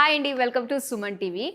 Hi అండి, welcome to Suman TV.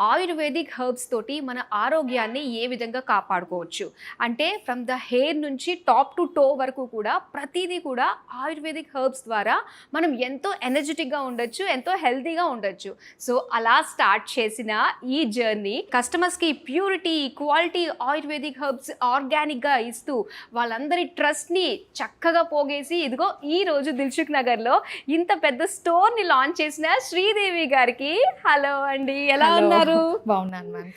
Ayurvedic herbs తోటి మన ఆరోగ్యాన్ని ఏ విధంగా కాపాడుకోవచ్చు అంటే ఫ్రమ్ ద హెయిర్ నుంచి టాప్ టు టో వరకు కూడా ప్రతిదీ కూడా ఆయుర్వేదిక్ హెర్బ్స్ ద్వారా మనం ఎంతో ఎనర్జెటిక్గా ఉండొచ్చు, ఎంతో హెల్తీగా ఉండొచ్చు. సో అలా స్టార్ట్ చేసిన ఈ జర్నీ కస్టమర్స్కి ప్యూరిటీ, క్వాలిటీ ఆయుర్వేదిక్ హెర్బ్స్ ఆర్గానిక్గా ఇస్తూ వాళ్ళందరి ట్రస్ట్ని చక్కగా పోగేసి ఇదిగో ఈ రోజు దిల్సుఖ్ నగర్లో ఇంత పెద్ద స్టోర్ని లాంచ్ చేసిన శ్రీదేవి గారికి హలో అండి, ఎలా ఉన్నారు? బాగున్నాను ma'am,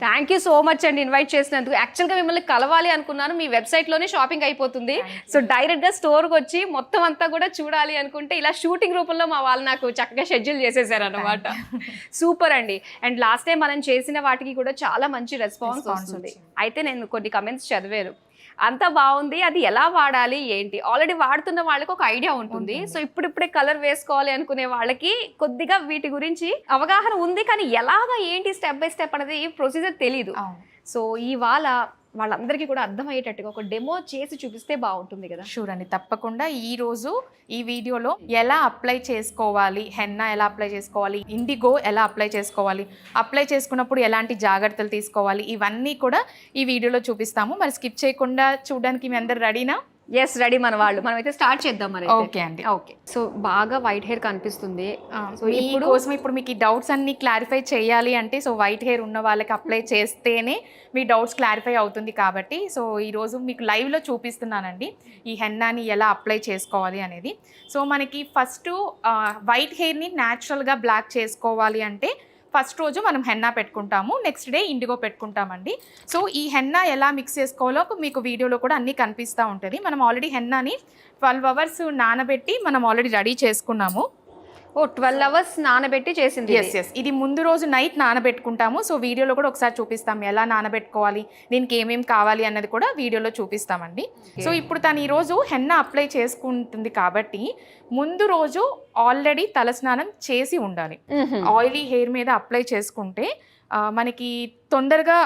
thank you so much అండి ఇన్వైట్ చేసినందుకు. యాక్చువల్గా మిమ్మల్ని కలవాలి అనుకున్నాను, మీ వెబ్సైట్లోనే షాపింగ్ అయిపోతుంది. సో డైరెక్ట్గా స్టోర్కి వచ్చి మొత్తం అంతా కూడా చూడాలి అనుకుంటే ఇలా షూటింగ్ రూపంలో మా వాళ్ళు నాకు చక్కగా షెడ్యూల్ చేసేసారు అనమాట. సూపర్ అండి. అండ్ లాస్ట్ టైం మనం చేసిన వాటికి కూడా చాలా మంచి రెస్పాన్స్ వస్తుంది. అయితే నేను కొన్ని కమెంట్స్ చదివాను, అంతా బాగుంది, అది ఎలా వాడాలి ఏంటి, ఆల్రెడీ వాడుతున్న వాళ్ళకి ఒక ఐడియా ఉంటుంది. సో ఇప్పుడిప్పుడే కలర్ వేసుకోవాలి అనుకునే వాళ్ళకి కొద్దిగా వీటి గురించి అవగాహన ఉంది, కానీ ఎలాగా ఏంటి స్టెప్ బై స్టెప్ అనేది ప్రొసీజర్ తెలీదు. సో ఇవాళ వాళ్ళందరికీ కూడా అర్థమయ్యేటట్టుగా ఒక డెమో చేసి చూపిస్తే బాగుంటుంది కదా. షూర్ అండి, తప్పకుండా ఈరోజు ఈ వీడియోలో ఎలా అప్లై చేసుకోవాలి, హెన్నా ఎలా అప్లై చేసుకోవాలి, ఇండిగో ఎలా అప్లై చేసుకోవాలి, అప్లై చేసుకున్నప్పుడు ఎలాంటి జాగ్రత్తలు తీసుకోవాలి, ఇవన్నీ కూడా ఈ వీడియోలో చూపిస్తాము. మరి స్కిప్ చేయకుండా చూడడానికి మీ అందరు రెడీనా? ఎస్ రెడీ మన వాళ్ళు. మనమైతే స్టార్ట్ చేద్దాం మరి. ఓకే అండి, ఓకే. సో బాగా వైట్ హెయిర్ కనిపిస్తుంది. సో ఈ కోసం ఇప్పుడు మీకు ఈ డౌట్స్ అన్ని క్లారిఫై చేయాలి అంటే సో వైట్ హెయిర్ ఉన్న వాళ్ళకి అప్లై చేస్తేనే మీ డౌట్స్ క్లారిఫై అవుతుంది. కాబట్టి సో ఈరోజు మీకు లైవ్లో చూపిస్తున్నానండి ఈ హెన్నాని ఎలా అప్లై చేసుకోవాలి అనేది. సో మనకి ఫస్ట్ వైట్ హెయిర్ని న్యాచురల్గా బ్లాక్ చేసుకోవాలి అంటే ఫస్ట్ రోజు మనం హెన్నా పెట్టుకుంటాము, నెక్స్ట్ డే ఇండిగో పెట్టుకుంటామండి. సో ఈ హెన్నా ఎలా మిక్స్ చేసుకోవాలో మీకు వీడియోలో కూడా అన్నీ కనిపిస్తూ ఉంటుంది. మనం ఆల్రెడీ హెన్నాని 12 అవర్స్ నానబెట్టి మనం ఆల్రెడీ రెడీ చేసుకున్నాము. 12 అవర్స్ నానబెట్టి చేసింది. ఎస్, ఇది ముందు రోజు నైట్ నానబెట్టుకుంటాము. సో వీడియోలో కూడా ఒకసారి చూపిస్తాం ఎలా నానబెట్టుకోవాలి, దీనికి ఏమేమి కావాలి అన్నది కూడా వీడియోలో చూపిస్తామండి. సో ఇప్పుడు తను ఈరోజు హెన్నా అప్లై చేసుకుంటుంది కాబట్టి ముందు రోజు ఆల్రెడీ తలస్నానం చేసి ఉండాలి. ఆయిలీ హెయిర్ మీద అప్లై చేసుకుంటే మనకి తొందరగా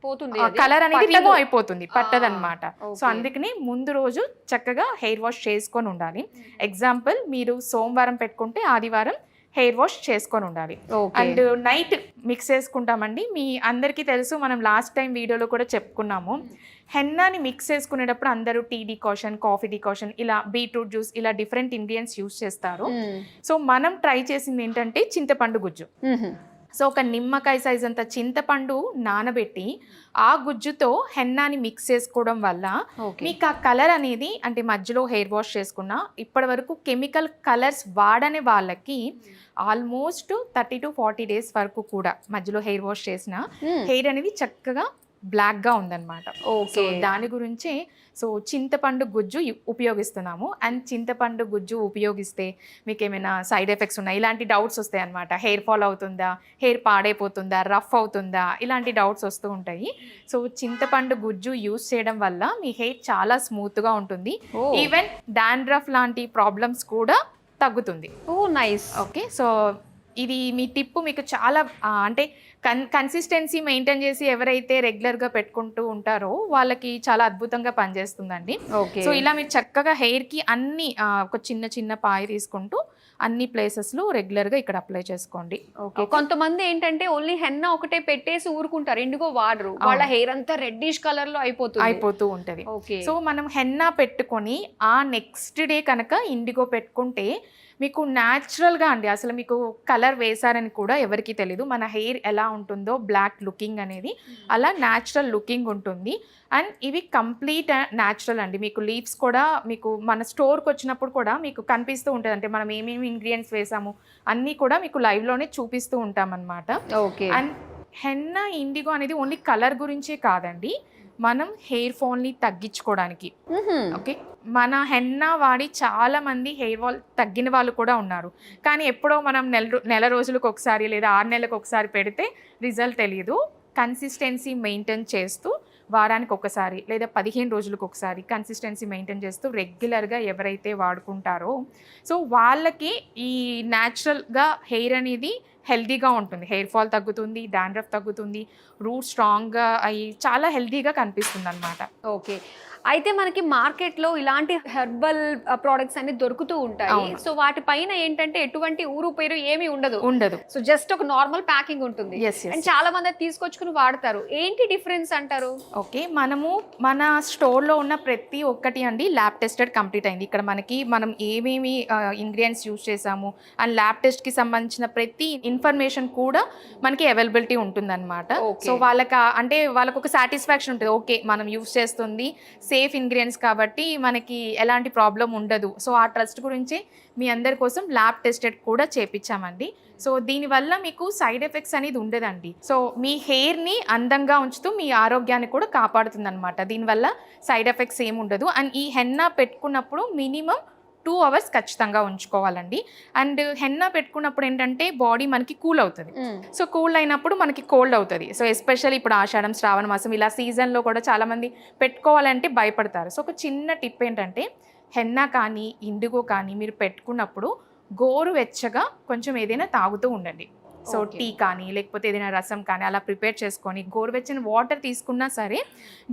పోతుంది, కలర్ అనేది రిమూవ్ అయిపోతుంది, పట్టదనమాట. సో అందుకని ముందు రోజు చక్కగా హెయిర్ వాష్ చేసుకొని ఉండాలి. ఎగ్జాంపుల్, మీరు సోమవారం పెట్టుకుంటే ఆదివారం హెయిర్ వాష్ చేసుకొని ఉండాలి. అండ్ నైట్ మిక్స్ చేసుకుంటామండి. మీ అందరికీ తెలుసు, మనం లాస్ట్ టైం వీడియోలో కూడా చెప్పుకున్నాము, హెన్నాని మిక్స్ చేసుకునేటప్పుడు అందరూ టీ డికాషన్, కాఫీ డికాషన్, ఇలా బీట్రూట్ జ్యూస్, ఇలా డిఫరెంట్ ఇంగ్రీడియంట్స్ యూస్ చేస్తారు. సో మనం ట్రై చేసింది ఏంటంటే చింతపండు గుజ్జు. సో ఒక నిమ్మకాయ సైజ్ అంత చింతపండు నానబెట్టి ఆ గుజ్జుతో హెన్నాని మిక్స్ చేసుకోవడం వల్ల మీకు ఆ కలర్ అనేది, అంటే మధ్యలో హెయిర్ వాష్ చేసుకున్న ఇప్పటి వరకు కెమికల్ కలర్స్ వాడని వాళ్ళకి ఆల్మోస్ట్ 30 to 40 days వరకు కూడా మధ్యలో హెయిర్ వాష్ చేసిన హెయిర్ అనేది చక్కగా బ్లాక్గా ఉందన్నమాట. ఓకే, దాని గురించే సో చింతపండు గుజ్జు ఉపయోగిస్తున్నాము. అండ్ చింతపండు గుజ్జు ఉపయోగిస్తే మీకు ఏమైనా సైడ్ ఎఫెక్ట్స్ ఉన్నాయి, ఇలాంటి డౌట్స్ వస్తాయి అన్నమాట. హెయిర్ ఫాల్ అవుతుందా, హెయిర్ పాడైపోతుందా, రఫ్ అవుతుందా, ఇలాంటి డౌట్స్ వస్తూ ఉంటాయి. సో చింతపండు గుజ్జు యూస్ చేయడం వల్ల మీ హెయిర్ చాలా స్మూత్గా ఉంటుంది. ఈవెన్ డాండ్రఫ్ లాంటి ప్రాబ్లమ్స్ కూడా తగ్గుతుంది. ఓ నైస్. ఓకే, సో ఇది మీ టిప్పు మీకు చాలా అంటే కన్సిస్టెన్సీ మెయింటైన్ చేసి ఎవరైతే రెగ్యులర్గా పెట్టుకుంటూ ఉంటారో వాళ్ళకి చాలా అద్భుతంగా పనిచేస్తుందండి. సో ఇలా మీరు చక్కగా హెయిర్కి అన్ని ఒక చిన్న చిన్న పాయ తీసుకుంటూ అన్ని ప్లేసెస్లో రెగ్యులర్గా ఇక్కడ అప్లై చేసుకోండి. ఓకే, కొంతమంది ఏంటంటే ఓన్లీ హెన్నా ఒకటే పెట్టేసి ఊరుకుంటారు, ఇండిగో వాడరు, వాళ్ళ హెయిర్ అంతా రెడ్డిష్ కలర్లో అయిపోతూ ఉంటుంది. సో మనం హెన్నా పెట్టుకొని ఆ నెక్స్ట్ డే కనుక ఇండిగో పెట్టుకుంటే మీకు న్యాచురల్గా అండి, అసలు మీకు కలర్ వేశారని కూడా ఎవరికి తెలీదు. మన హెయిర్ ఎలా ఉంటుందో బ్లాక్ లుకింగ్ అనేది అలా న్యాచురల్ లుకింగ్ ఉంటుంది. అండ్ ఇవి కంప్లీట్ న్యాచురల్ అండి. మీకు లీవ్స్ కూడా మీకు మన స్టోర్కి వచ్చినప్పుడు కూడా మీకు కనిపిస్తూ ఉంటుంది, అంటే మనం ఏమేమి ఇంగ్రీడియంట్స్ వేసాము అన్నీ కూడా మీకు లైవ్లోనే చూపిస్తూ ఉంటామన్నమాట. ఓకే, అండ్ హెన్నా ఇండిగో అనేది ఓన్లీ కలర్ గురించే కాదండి, మనం హెయిర్ ఫాల్ని తగ్గించుకోవడానికి. ఓకే, మన హెన్నా వాడి చాలా మంది హెయిర్ ఫాల్ తగ్గిన వాళ్ళు కూడా ఉన్నారు. కానీ ఎప్పుడో మనం నెల రోజులకు ఒకసారి లేదా 6 నెలలకు ఒకసారి పెడితే రిజల్ట్ తెలియదు. కన్సిస్టెన్సీ మెయింటైన్ చేస్తూ వారానికి ఒకసారి లేదా 15 రోజులకు ఒకసారి కన్సిస్టెన్సీ మెయింటైన్ చేస్తూ రెగ్యులర్గా ఎవరైతే వాడుకుంటారో సో వాళ్ళకి ఈ న్యాచురల్గా హెయిర్ అనేది హెల్దీగా ఉంటుంది, హెయిర్ ఫాల్ తగ్గుతుంది, డాండ్రఫ్ తగ్గుతుంది, రూట్ స్ట్రాంగ్గా అయ్యి చాలా హెల్దీగా కనిపిస్తుంది అనమాట. ఓకే, అయితే మనకి మార్కెట్ లో ఇలాంటి హెర్బల్ ప్రొడక్ట్స్ అన్ని దొరుకుతూ ఉంటాయి. సో వాటి పైన ఏంటంటే ఎటువంటి ఊరు పేరు ఏమీ ఉండదు. సో జస్ట్ ఒక నార్మల్ ప్యాకింగ్ ఉంటుంది. అండ్ చాలా మంది అది తీసుకొచ్చుకుని వాడతారు. ఏంటి డిఫరెన్స్ అంటారు? ఓకే, మన స్టోర్ లో ఉన్న ప్రతి ఒక్కటి అండి ల్యాబ్ టెస్టెడ్ కంప్లీట్ అయింది. ఇక్కడ మనం ఏమేమి ఇంగ్రీడియంట్స్ యూజ్ చేసాము అండ్ ల్యాబ్ టెస్ట్ కి సంబంధించిన ప్రతి ఇన్ఫర్మేషన్ కూడా మనకి అవైలబిలిటీ ఉంటుందన్నమాట. సో వాళ్ళకి ఒక సాటిస్ఫాక్షన్ ఉంటుంది. ఓకే, మనం యూజ్ చేస్తుంది సేఫ్ ఇంగ్రీడియంట్స్ కాబట్టి మనకి ఎలాంటి ప్రాబ్లం ఉండదు. సో ఆ ట్రస్ట్ గురించి మీ అందరి కోసం ల్యాబ్ టెస్టెడ్ కూడా చేపించామండి. సో దీనివల్ల మీకు సైడ్ ఎఫెక్ట్స్ అనేది ఉండదండి. సో మీ హెయిర్ని అందంగా ఉంచుతూ మీ ఆరోగ్యాన్ని కూడా కాపాడుతుంది అనమాట. దీనివల్ల సైడ్ ఎఫెక్ట్స్ ఏమి ఉండదు. అండ్ ఈ హెన్నా పెట్టుకున్నప్పుడు మినిమం 2 hours ఖచ్చితంగా ఉంచుకోవాలండి. అండ్ హెన్నా పెట్టుకున్నప్పుడు ఏంటంటే బాడీ మనకి కూల్ అవుతుంది. సో కూల్ అయినప్పుడు మనకి కోల్డ్ అవుతుంది. సో ఎస్పెషల్లీ ఇప్పుడు ఆషాఢం, శ్రావణ మాసం ఇలా సీజన్లో కూడా చాలామంది పెట్టుకోవాలంటే భయపడతారు. సో ఒక చిన్న టిప్ ఏంటంటే హెన్నా కానీ ఇండిగో కానీ మీరు పెట్టుకున్నప్పుడు గోరువెచ్చగా కొంచెం ఏదైనా తాగుతూ ఉండండి. సో టీ కానీ లేకపోతే ఏదైనా రసం కానీ అలా ప్రిపేర్ చేసుకొని గోరువెచ్చని వాటర్ తీసుకున్నా సరే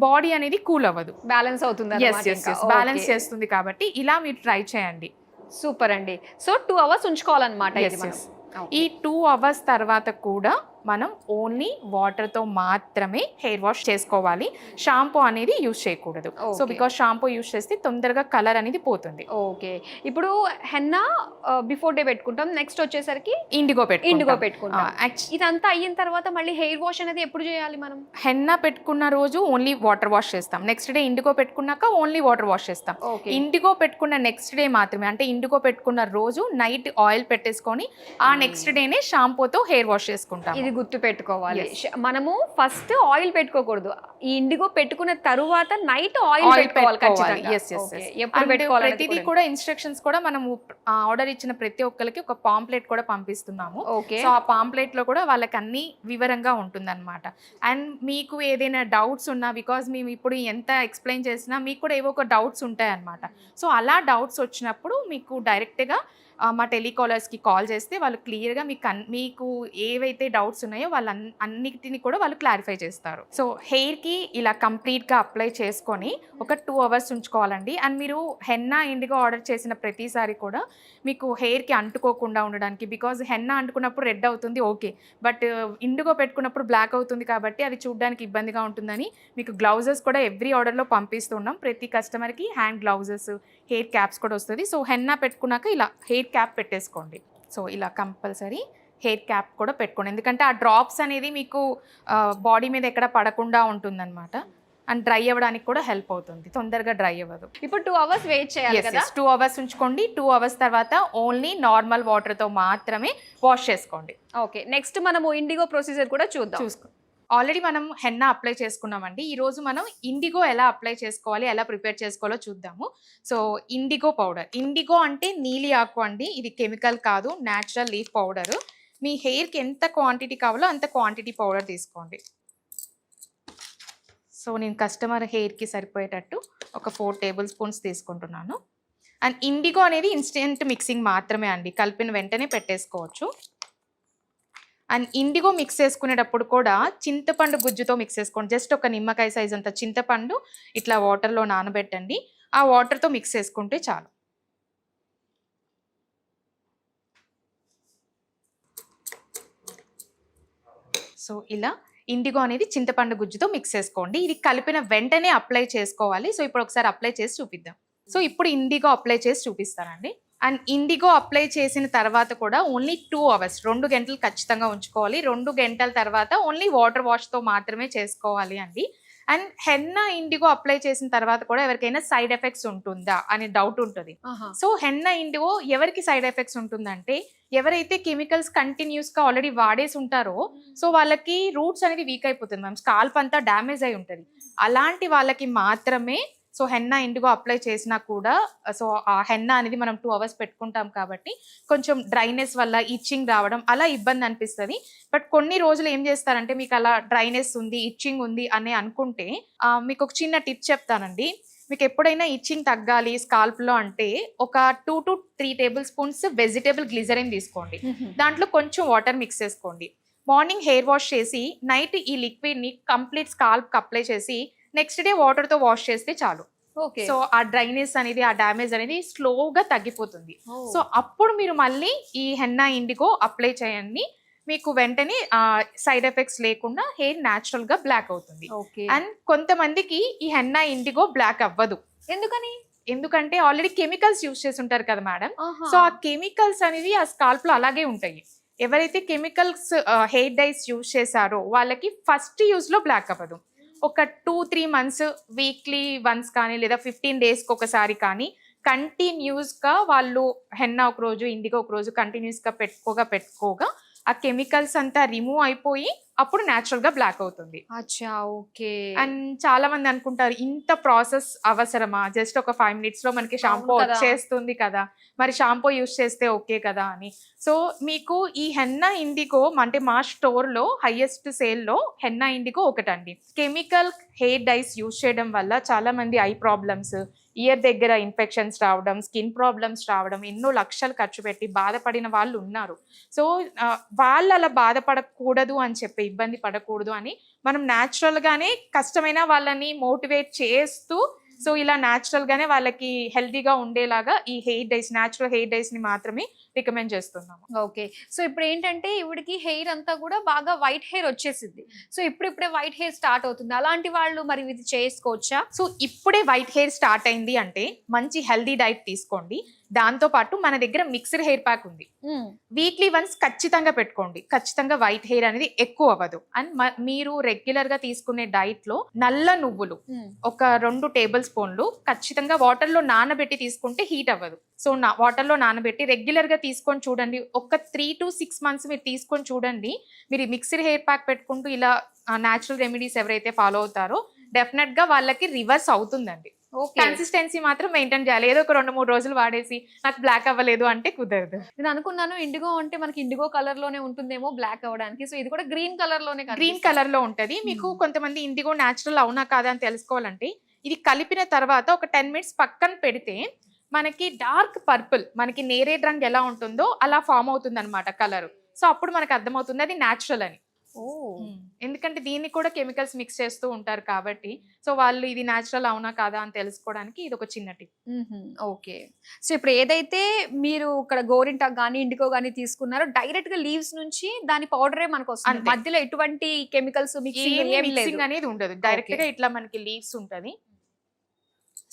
బాడీ అనేది కూల్ అవ్వదు, బ్యాలెన్స్ అవుతుంది. బ్యాలెన్స్ చేస్తుంది. కాబట్టి ఇలా మీరు ట్రై చేయండి. సూపర్ అండి. So 2 hours ఉంచుకోవాలన్నమాట. ఈ 2 hours తర్వాత కూడా మనం ఓన్లీ వాటర్తో మాత్రమే హెయిర్ వాష్ చేసుకోవాలి. షాంపూ అనేది యూజ్ చేయకూడదు. సో బికాస్ షాంపూ యూజ్ చేస్తే తొందరగా కలర్ అనేది పోతుంది. ఓకే, ఇప్పుడు హెన్నా బిఫోర్ డే పెట్టుకుంటాం, నెక్స్ట్ వచ్చేసరికి ఇండిగో పెట్టుకుంటాం. ఇదంతా అయిన తర్వాత మళ్ళీ హెయిర్ వాష్ అనేది ఎప్పుడు చేయాలి మనం? హెన్నా పెట్టుకున్న రోజు ఓన్లీ వాటర్ వాష్ చేస్తాం. నెక్స్ట్ డే ఇండిగో పెట్టుకున్నాక ఓన్లీ వాటర్ వాష్ చేస్తాం. ఇండిగో పెట్టుకున్న నెక్స్ట్ డే మాత్రమే, అంటే ఇండిగో పెట్టుకున్న రోజు నైట్ ఆయిల్ పెట్టేసుకొని ఆ నెక్స్ట్ డేనే షాంపూతో హెయిర్ వాష్ చేసుకుంటాం. ఇది గుర్తు పెట్టుకోవాలి. మనము ఫస్ట్ ఆయిల్ పెట్టుకోకూడదు. ఈ ఇండిగో పెట్టుకున్న తరువాత నైట్ ఆయిల్ పెట్టుకోవాలి ఖచ్చితంగా. ప్రతిదీ కూడా ఇన్స్ట్రక్షన్స్ కూడా మనము ఆర్డర్ ఇచ్చిన ప్రతి ఒక్కరికి ఒక పాంప్లెట్ కూడా పంపిస్తున్నాము. సో ఆ పాంప్లెట్ లో కూడా వాళ్ళకి అన్ని వివరంగా ఉంటుందన్నమాట. అండ్ మీకు ఏదైనా డౌట్స్ ఉన్నా, బికాజ్ మేము ఇప్పుడు ఎంత ఎక్స్ప్లెయిన్ చేసినా మీకు కూడా ఏవో ఒక డౌట్స్ ఉంటాయి అన్నమాట. సో అలా డౌట్స్ వచ్చినప్పుడు మీకు డైరెక్ట్గా మా టెలికాలర్స్కి కాల్ చేస్తే వాళ్ళు క్లియర్గా మీకు ఏవైతే డౌట్స్ ఉన్నాయో వాళ్ళు అన్నిటిని కూడా వాళ్ళు క్లారిఫై చేస్తారు. సో హెయిర్కి ఇలా కంప్లీట్గా అప్లై చేసుకొని ఒక 2 hours ఉంచుకోవాలండి. అండ్ మీరు హెన్నా ఇండిగో ఆర్డర్ చేసిన ప్రతిసారి కూడా మీకు హెయిర్కి అంటుకోకుండా ఉండడానికి, బికాజ్ హెన్నా అంటుకున్నప్పుడు రెడ్ అవుతుంది ఓకే, బట్ ఇండిగో పెట్టుకున్నప్పుడు బ్లాక్ అవుతుంది కాబట్టి అది చూడడానికి ఇబ్బందిగా ఉంటుందని మీకు గ్లౌజెస్ కూడా ఎవ్రీ ఆర్డర్లో పంపిస్తున్నాం. ప్రతి కస్టమర్కి హ్యాండ్ గ్లౌజెస్, హెయిర్ క్యాప్స్ కూడా వస్తుంది. సో హెన్నా పెట్టుకున్నాక ఇలా హెయిర్ క్యాప్ పెట్టేసుకోండి. సో ఇలా కంపల్సరీ హెయిర్ క్యాప్ కూడా పెట్టుకోండి, ఎందుకంటే ఆ డ్రాప్స్ అనేది మీకు బాడీ మీద ఎక్కడ పడకుండా ఉంటుందన్నమాట. అండ్ డ్రై అవ్వడానికి కూడా హెల్ప్ అవుతుంది, తొందరగా డ్రై అవ్వదు. ఇప్పుడు 2 hours వెయిట్ చేయాలి కదా? 2 hours ఉంచుకోండి. 2 hours తర్వాత ఓన్లీ నార్మల్ వాటర్తో మాత్రమే వాష్ చేసుకోండి. ఓకే, నెక్స్ట్ మనము ఇండిగో ప్రొసీజర్ కూడా చూసుకో. ఆల్రెడీ మనం హెన్నా అప్లై చేసుకున్నామండి. ఈరోజు మనం ఇండిగో ఎలా అప్లై చేసుకోవాలి, ఎలా ప్రిపేర్ చేసుకోవాలో చూద్దాము. సో ఇండిగో పౌడర్, ఇండిగో అంటే నీలి ఆకు అండి. ఇది కెమికల్ కాదు, న్యాచురల్ లీఫ్ పౌడర్. మీ హెయిర్కి ఎంత క్వాంటిటీ కావాలో అంత క్వాంటిటీ పౌడర్ తీసుకోండి. సో నేను కస్టమర్ హెయిర్కి సరిపోయేటట్టు ఒక 4 tablespoons తీసుకుంటున్నాను. అండ్ ఇండిగో అనేది ఇన్స్టెంట్ మిక్సింగ్ మాత్రమే అండి, కలిపిన వెంటనే పెట్టేసుకోవచ్చు. అండ్ ఇండిగో మిక్స్ చేసుకునేటప్పుడు కూడా చింతపండు గుజ్జుతో మిక్స్ చేసుకోండి. జస్ట్ ఒక నిమ్మకాయ సైజ్ అంత చింతపండు ఇట్లా వాటర్లో నానబెట్టండి. ఆ వాటర్తో మిక్స్ చేసుకుంటే చాలు. సో ఇలా ఇండిగో అనేది చింతపండు గుజ్జుతో మిక్స్ చేసుకోండి. ఇది కలిపిన వెంటనే అప్లై చేసుకోవాలి. సో ఇప్పుడు ఒకసారి అప్లై చేసి చూపిద్దాం. సో ఇప్పుడు ఇండిగో అప్లై చేసి చూపిస్తానండి. అండ్ ఇండిగో అప్లై చేసిన తర్వాత కూడా ఓన్లీ 2 hours 2 గంటలు ఖచ్చితంగా ఉంచుకోవాలి. 2 గంటల తర్వాత ఓన్లీ వాటర్ వాష్తో మాత్రమే చేసుకోవాలి అండి. అండ్ హెన్నా ఇండిగో అప్లై చేసిన తర్వాత కూడా ఎవరికైనా సైడ్ ఎఫెక్ట్స్ ఉంటుందా అనే డౌట్ ఉంటుంది. సో హెన్నా ఇండిగో ఎవరికి సైడ్ ఎఫెక్ట్స్ ఉంటుందంటే, ఎవరైతే కెమికల్స్ కంటిన్యూస్గా ఆల్రెడీ వాడేసి ఉంటారో సో వాళ్ళకి రూట్స్ అనేది వీక్ అయిపోతుంది మ్యామ్, స్కాల్ప్ అంతా డ్యామేజ్ అయి ఉంటుంది. అలాంటి వాళ్ళకి మాత్రమే సో హెన్నా ఇండిగో అప్లై చేసినా కూడా సో ఆ హెన్నా అనేది మనం 2 hours పెట్టుకుంటాం కాబట్టి కొంచెం డ్రైనెస్ వల్ల ఇచ్చింగ్ రావడం అలా ఇబ్బంది అనిపిస్తుంది. బట్ కొన్ని రోజులు ఏం చేస్తారంటే మీకు అలా డ్రైనెస్ ఉంది, ఇచ్చింగ్ ఉంది అని అనుకుంటే మీకు ఒక చిన్న టిప్ చెప్తానండి. మీకు ఎప్పుడైనా ఇచ్చింగ్ తగ్గాలి స్కాల్ప్లో అంటే ఒక 2 to 3 tablespoons వెజిటేబుల్ గ్లిజరిన్ తీసుకోండి. దాంట్లో కొంచెం వాటర్ మిక్స్ చేసుకోండి. మార్నింగ్ హెయిర్ వాష్ చేసి నైట్ ఈ లిక్విడ్ని కంప్లీట్ స్కాల్ప్కి అప్లై చేసి నెక్స్ట్ డే వాటర్తో వాష్ చేస్తే చాలు. ఓకే. సో ఆ డ్రైనెస్ అనేది, ఆ డ్యామేజ్ అనేది స్లోగా తగ్గిపోతుంది. సో అప్పుడు మీరు మళ్ళీ ఈ హెన్నా ఇండిగో అప్లై చేయండి, మీకు వెంటనే సైడ్ ఎఫెక్ట్స్ లేకుండా హెయిర్ న్యాచురల్ గా బ్లాక్ అవుతుంది. ఓకే. అండ్ కొంతమందికి ఈ హెన్నా ఇండిగో బ్లాక్ అవ్వదు. ఎందుకని? ఎందుకంటే ఆల్రెడీ కెమికల్స్ యూస్ చేసి ఉంటారు కదా మేడం. ఆహా. సో ఆ కెమికల్స్ అనేవి ఆ స్కాల్ప్ లో అలాగే ఉంటాయి. ఎవరైతే కెమికల్స్ హెయిర్ డైస్ యూస్ చేశారో వాళ్ళకి ఫస్ట్ యూజ్ లో బ్లాక్ అవ్వదు. ఒక 2-3 months వీక్లీ వన్స్ కానీ లేదా 15 days ఒకసారి కానీ కంటిన్యూస్ గా వాళ్ళు హెన్నా ఒక రోజు, ఇండిగో ఒక రోజు కంటిన్యూస్ గా పెట్టుకోగా ఆ కెమికల్స్ అంతా రిమూవ్ అయిపోయి అప్పుడు న్యాచురల్ గా బ్లాక్ అవుతుంది. అచ్చా, ఓకే. అండ్ చాలా మంది అనుకుంటారు ఇంత ప్రాసెస్ అవసరమా, జస్ట్ ఒక 5 minutes లో మనకి షాంపూ అవును కదా. వచ్చేస్తుంది కదా, మరి షాంపూ యూస్ చేస్తే ఓకే కదా అని. సో మీకు ఈ హెన్నా ఇండిగో అంటే మా స్టోర్ లో హైయెస్ట్ సేల్ లో హెన్నా ఇండిగో ఒకటండి. కెమికల్ హెయిర్ డైస్ యూస్ చేయడం వల్ల చాలా మంది ఐ ప్రాబ్లమ్స్, ఇయర్ దగ్గర ఇన్ఫెక్షన్స్ రావడం, స్కిన్ ప్రాబ్లమ్స్ రావడం, ఎన్నో లక్షలు ఖర్చు పెట్టి బాధపడిన వాళ్ళు ఉన్నారు. సో వాళ్ళు అలా బాధపడకూడదు అని చెప్పి, ఇబ్బంది పడకూడదు అని మనం న్యాచురల్ గానే కష్టమైన వాళ్ళని మోటివేట్ చేస్తూ, సో ఇలా న్యాచురల్ గానే వాళ్ళకి హెల్తీగా ఉండేలాగా ఈ hair dyes, natural hair dyes ని మాత్రమే రికమెండ్ చేస్తున్నాము. ఓకే. సో ఇప్పుడు ఏంటంటే ఇవిడికి హెయిర్ అంతా కూడా బాగా వైట్ హెయిర్ వచ్చేసింది. సో ఇప్పుడిప్పుడే వైట్ హెయిర్ స్టార్ట్ అవుతుంది. అలాంటి వాళ్ళు మరి ఇది చేసుకోవచ్చా? సో ఇప్పుడే వైట్ హెయిర్ స్టార్ట్ అయింది అంటే మంచి హెల్దీ డైట్ తీసుకోండి. దాంతో పాటు మన దగ్గర మిక్స్డ్ హెయిర్ ప్యాక్ ఉంది. వీక్లీ వన్స్ ఖచ్చితంగా పెట్టుకోండి. ఖచ్చితంగా వైట్ హెయిర్ అనేది ఎక్కువ అవ్వదు. అండ్ మీరు రెగ్యులర్ గా తీసుకునే డైట్ లో నల్ల నువ్వులు ఒక 2 tablespoons ఖచ్చితంగా వాటర్ లో నానబెట్టి తీసుకుంటే హీట్ అవ్వదు. సో వాటర్ లో నానబెట్టి రెగ్యులర్ గా తీసుకొని చూడండి. ఒక 3 to 6 months మీరు తీసుకొని చూడండి. మీరు మిక్స్డ్ హెయిర్ ప్యాక్ పెట్టుకుంటూ ఇలా న్యాచురల్ రెమెడీస్ ఎవరైతే ఫాలో అవుతారో డెఫినెట్ గా వాళ్ళకి రివర్స్ అవుతుందండి. కన్సిస్టెన్సీ మాత్రం మెయింటైన్ చేయాలి. ఏదో ఒక 2-3 రోజులు వాడేసి నాకు బ్లాక్ అవ్వలేదు అంటే కుదరదు. నేను అనుకున్నాను ఇండిగో అంటే మనకి ఇండిగో కలర్ లోనే ఉంటుందేమో బ్లాక్ అవ్వడానికి. సో ఇది కూడా గ్రీన్ కలర్ లోనే, గ్రీన్ కలర్ లో ఉంటది. మీకు కొంతమంది ఇండిగో న్యాచురల్ అవునా కాదా అని తెలుసుకోవాలంటే ఇది కలిపిన తర్వాత ఒక 10 minutes పక్కన పెడితే మనకి డార్క్ పర్పుల్, మనకి నేరేడ్ రంగు ఎలా ఉంటుందో అలా ఫామ్ అవుతుంది అనమాట కలర్. సో అప్పుడు మనకు అర్థమవుతుంది అది న్యాచురల్ అని. ఎందుకంటే దీన్ని కూడా కెమికల్స్ మిక్స్ చేస్తూ ఉంటారు కాబట్టి, సో వాళ్ళు ఇది న్యాచురల్ అవునా కాదా అని తెలుసుకోవడానికి ఇది ఒక చిన్న టిప్. ఓకే. సో ఇప్పుడు ఏదైతే మీరు ఇక్కడ గోరింటాక్ గానీ ఇండిగో గానీ తీసుకున్నారో డైరెక్ట్ గా లీవ్స్ నుంచి దాని పౌడరే మనకు వస్తుంది. మధ్యలో ఎటువంటి కెమికల్స్ మిక్సింగ్ అనేది ఉండదు. డైరెక్ట్ గా ఇట్లా మనకి లీవ్స్ ఉంటది.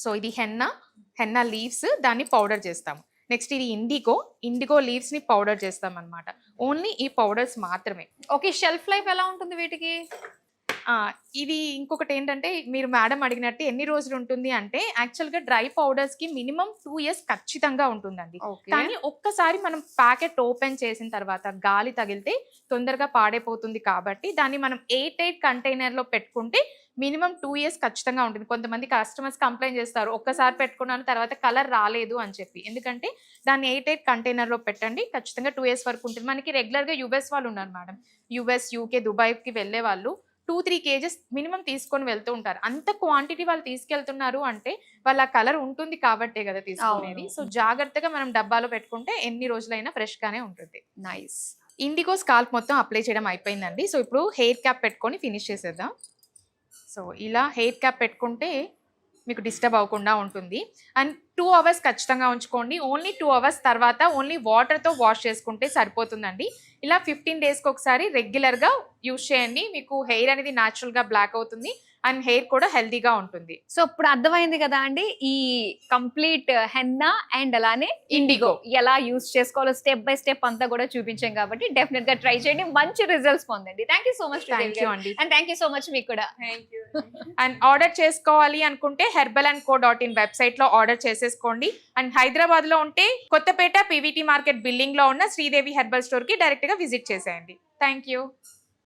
సో ఇది హెన్నా లీవ్స్, దాన్ని పౌడర్ చేస్తాము. నెక్స్ట్ ఇది ఇండిగో లీవ్స్ ని పౌడర్ చేస్తాం అనమాట. ఓన్లీ ఈ పౌడర్స్ మాత్రమే. ఓకే. షెల్ఫ్ లైఫ్ ఎలా ఉంటుంది వీటికి? ఇది ఇంకొకటి ఏంటంటే మీరు మేడం అడిగినట్టు ఎన్ని రోజులు ఉంటుంది అంటే యాక్చువల్ గా డ్రై పౌడర్స్ కి మినిమం 2 years ఖచ్చితంగా ఉంటుందండి. కానీ ఒక్కసారి మనం ప్యాకెట్ ఓపెన్ చేసిన తర్వాత గాలి తగిలితే తొందరగా పాడైపోతుంది కాబట్టి దాన్ని మనం 8 కంటైనర్ లో పెట్టుకుంటే మినిమం 2 years ఖచ్చితంగా ఉంటుంది. కొంతమంది కస్టమర్స్ కంప్లైంట్ చేస్తారు ఒక్కసారి పెట్టుకున్నాను తర్వాత కలర్ రాలేదు అని చెప్పి. ఎందుకంటే దాన్ని 8 కంటైనర్ లో పెట్టండి, ఖచ్చితంగా 2 years వరకు ఉంటుంది. మనకి రెగ్యులర్ గా యుఎస్ వాళ్ళు ఉన్నారు మేడం, యుఎస్, యూకే, దుబాయ్ కి వెళ్లే వాళ్ళు 2-3 kgs మినిమం తీసుకొని వెళ్తూ ఉంటారు. అంత క్వాంటిటీ వాళ్ళు తీసుకెళ్తున్నారు అంటే వాళ్ళ కలర్ ఉంటుంది కాబట్టే కదా తీసుకునేది. సో జాగ్రత్తగా మనం డబ్బాలో పెట్టుకుంటే ఎన్ని రోజులైనా ఫ్రెష్ గానే ఉంటుంది. నైస్. ఇండిగో స్కాల్ప్ మొత్తం అప్లై చేయడం అయిపోయిందండి. సో ఇప్పుడు హెయిర్ క్యాప్ పెట్టుకొని ఫినిష్ చేసేద్దాం. సో ఇలా హెయిర్ క్యాప్ పెట్టుకుంటే మీకు డిస్టర్బ్ అవ్వకుండా ఉంటుంది. అండ్ 2 hours ఖచ్చితంగా ఉంచుకోండి. ఓన్లీ 2 hours తర్వాత ఓన్లీ వాటర్తో వాష్ చేసుకుంటే సరిపోతుందండి. ఇలా 15 daysకి ఒకసారి రెగ్యులర్గా యూజ్ చేయండి. మీకు హెయిర్ అనేది న్యాచురల్గా బ్లాక్ అవుతుంది అండ్ హెయిర్ కూడా హెల్తీగా ఉంటుంది. సో ఇప్పుడు అర్థమైంది కదా అండి ఈ కంప్లీట్ హెన్నా అండ్ అలానే ఇండిగో ఎలా యూజ్ చేసుకోవాలో స్టెప్ బై స్టెప్ అంతా కూడా చూపించాం కాబట్టి డెఫినెట్ గా ట్రై చేయండి, మంచి రిజల్ట్స్ పొందండి. Thank you so much. Thank you అండి. And thank you so much మీకు కూడా. అండ్ ఆర్డర్ చేసుకోవాలి అనుకుంటే herbal&co.in వెబ్సైట్ లో ఆర్డర్ చేసేసుకోండి. అండ్ హైదరాబాద్ లో ఉంటే కొత్తపేట PVT మార్కెట్ బిల్డింగ్ లో ఉన్న శ్రీదేవి హెర్బల్ స్టోర్ కి డైరెక్ట్ గా విజిట్ చేసేయండి. Thank you.